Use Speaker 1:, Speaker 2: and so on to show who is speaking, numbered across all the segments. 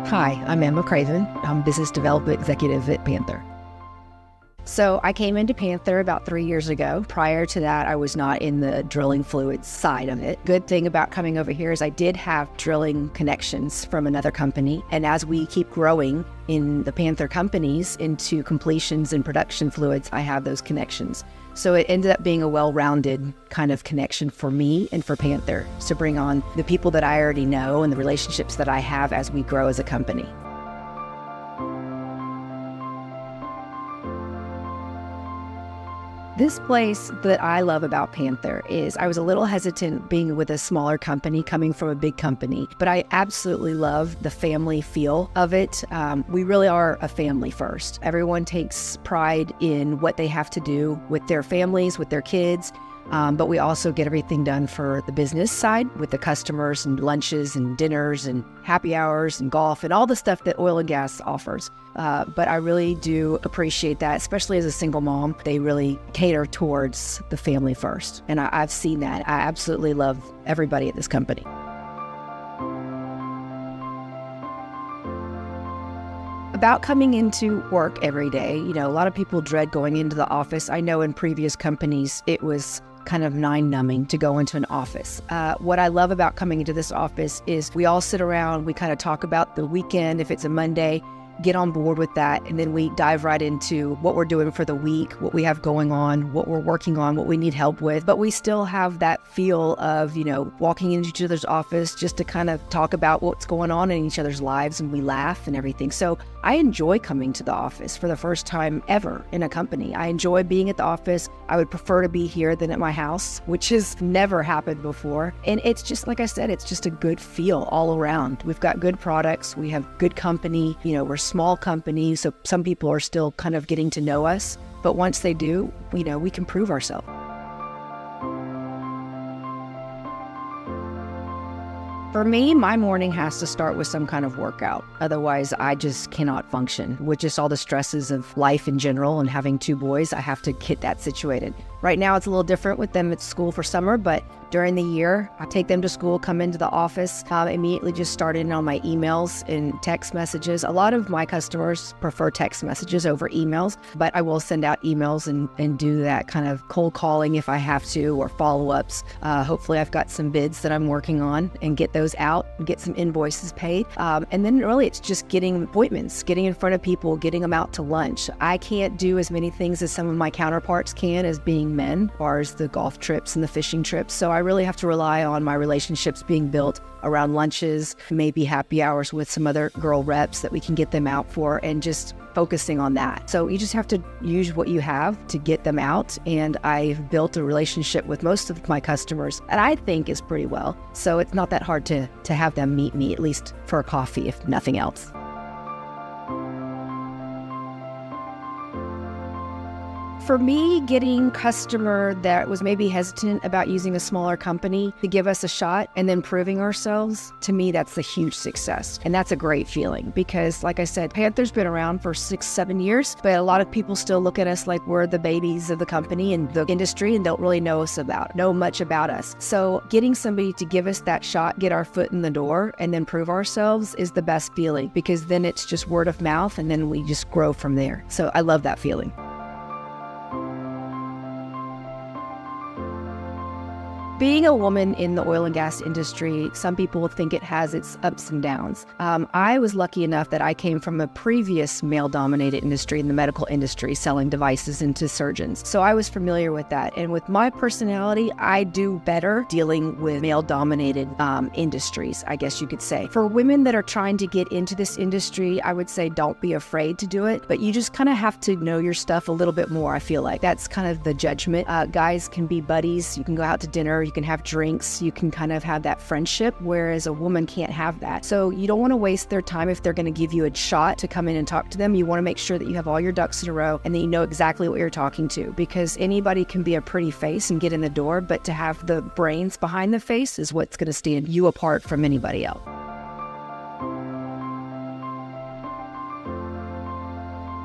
Speaker 1: Hi, I'm Emma Craven. I'm Business Development Executive at Panther. So I came into Panther about 3 years ago. Prior to that, I was not in the drilling fluids side of it. Good thing about coming over here is I did have drilling connections from another company. And as we keep growing in the Panther companies into completions and production fluids, I have those connections. So it ended up being a well-rounded kind of connection for me and for Panther to bring on the people that I already know and the relationships that I have as we grow as a company. This place that I love about Panther is I was a little hesitant being with a smaller company, coming from a big company, but I absolutely love the family feel of it. We really are a family first. Everyone takes pride in what they have to do with their families, with their kids. But we also get everything done for the business side with the customers and lunches and dinners and happy hours and golf and all the stuff that oil and gas offers. But I really do appreciate that, especially as a single mom. They really cater towards the family first. And I've seen that. I absolutely love everybody at this company. About coming into work every day, a lot of people dread going into the office. I know in previous companies, it was kind of mind-numbing to go into an office. What I love about coming into this office is we all sit around, we kind of talk about the weekend, if it's a Monday, get on board with that, and then we dive right into what we're doing for the week, what we have going on, what we're working on, what we need help with. But we still have that feel of, walking into each other's office just to kind of talk about what's going on in each other's lives, and we laugh and everything. So I enjoy coming to the office for the first time ever in a company. I enjoy being at the office. I would prefer to be here than at my house, which has never happened before. And it's just, like I said, it's just a good feel all around. We've got good products. We have good company. We're small company, so some people are still kind of getting to know us. But once they do, we can prove ourselves. For me, my morning has to start with some kind of workout. Otherwise, I just cannot function. With just all the stresses of life in general and having 2 boys, I have to get that situated. Right now, it's a little different with them at school for summer, but during the year, I take them to school, come into the office, immediately just start in on my emails and text messages. A lot of my customers prefer text messages over emails, but I will send out emails and do that kind of cold calling if I have to, or follow-ups. Hopefully, I've got some bids that I'm working on and get those out, get some invoices paid. And then really, it's just getting appointments, getting in front of people, getting them out to lunch. I can't do as many things as some of my counterparts can as being men, as far as the golf trips and the fishing trips. So I really have to rely on my relationships being built around lunches, maybe happy hours with some other girl reps that we can get them out for, and just focusing on that. So you just have to use what you have to get them out. And I've built a relationship with most of my customers that I think is pretty well. So it's not that hard to have them meet me, at least for a coffee, if nothing else. For me, getting customer that was maybe hesitant about using a smaller company to give us a shot and then proving ourselves, to me, that's a huge success. And that's a great feeling because, like I said, Panther's been around for 6-7 years, but a lot of people still look at us like we're the babies of the company and the industry and don't really know much about us. So getting somebody to give us that shot, get our foot in the door, and then prove ourselves is the best feeling, because then it's just word of mouth and then we just grow from there. So I love that feeling. Being a woman in the oil and gas industry, some people think it has its ups and downs. I was lucky enough that I came from a previous male-dominated industry in the medical industry, selling devices into surgeons. So I was familiar with that. And with my personality, I do better dealing with male-dominated industries, I guess you could say. For women that are trying to get into this industry, I would say don't be afraid to do it, but you just kind of have to know your stuff a little bit more, I feel like. That's kind of the judgment. Guys can be buddies. You can go out to dinner. You can have drinks, you can kind of have that friendship, whereas a woman can't have that. So you don't want to waste their time if they're going to give you a shot to come in and talk to them. You want to make sure that you have all your ducks in a row and that you know exactly what you're talking to, because anybody can be a pretty face and get in the door, but to have the brains behind the face is what's going to stand you apart from anybody else.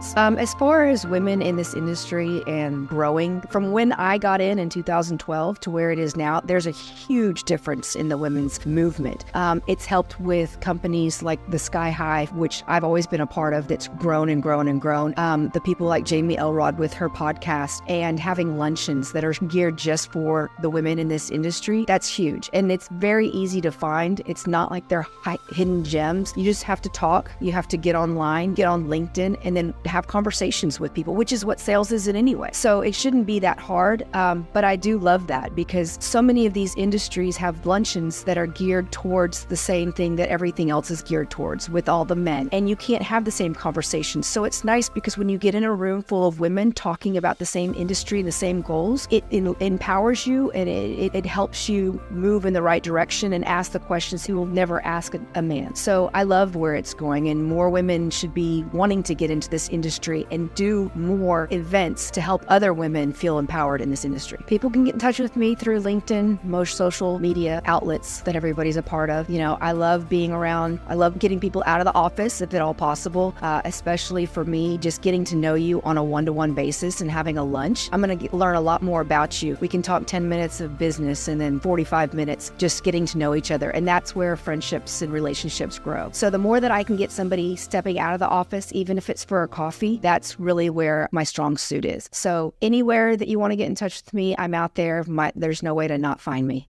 Speaker 1: benefits. As far as women in this industry and growing, from when I got in 2012 to where it is now, there's a huge difference in the women's movement. It's helped with companies like the Sky High, which I've always been a part of, that's grown and grown and grown. The people like Jamie Elrod with her podcast, and having luncheons that are geared just for the women in this industry. That's huge. And it's very easy to find. It's not like they're hidden gems. You just have to talk. You have to get online, get on LinkedIn, and then have conversations with people, which is what sales is in anyway. So it shouldn't be that hard. But I do love that, because so many of these industries have luncheons that are geared towards the same thing that everything else is geared towards with all the men. And you can't have the same conversations. So it's nice because when you get in a room full of women talking about the same industry and the same goals, it empowers you, and it helps you move in the right direction and ask the questions you will never ask a man. So I love where it's going, and more women should be wanting to get into this industry and do more events to help other women feel empowered in this industry. People can get in touch with me through LinkedIn, most social media outlets that everybody's a part of. I love being around. I love getting people out of the office if at all possible, especially for me, just getting to know you on a one-to-one basis and having a lunch. I'm going to learn a lot more about you. We can talk 10 minutes of business and then 45 minutes just getting to know each other. And that's where friendships and relationships grow. So the more that I can get somebody stepping out of the office, even if it's for a coffee, that's really where my strong suit is. So anywhere that you want to get in touch with me, I'm out there. There's no way to not find me.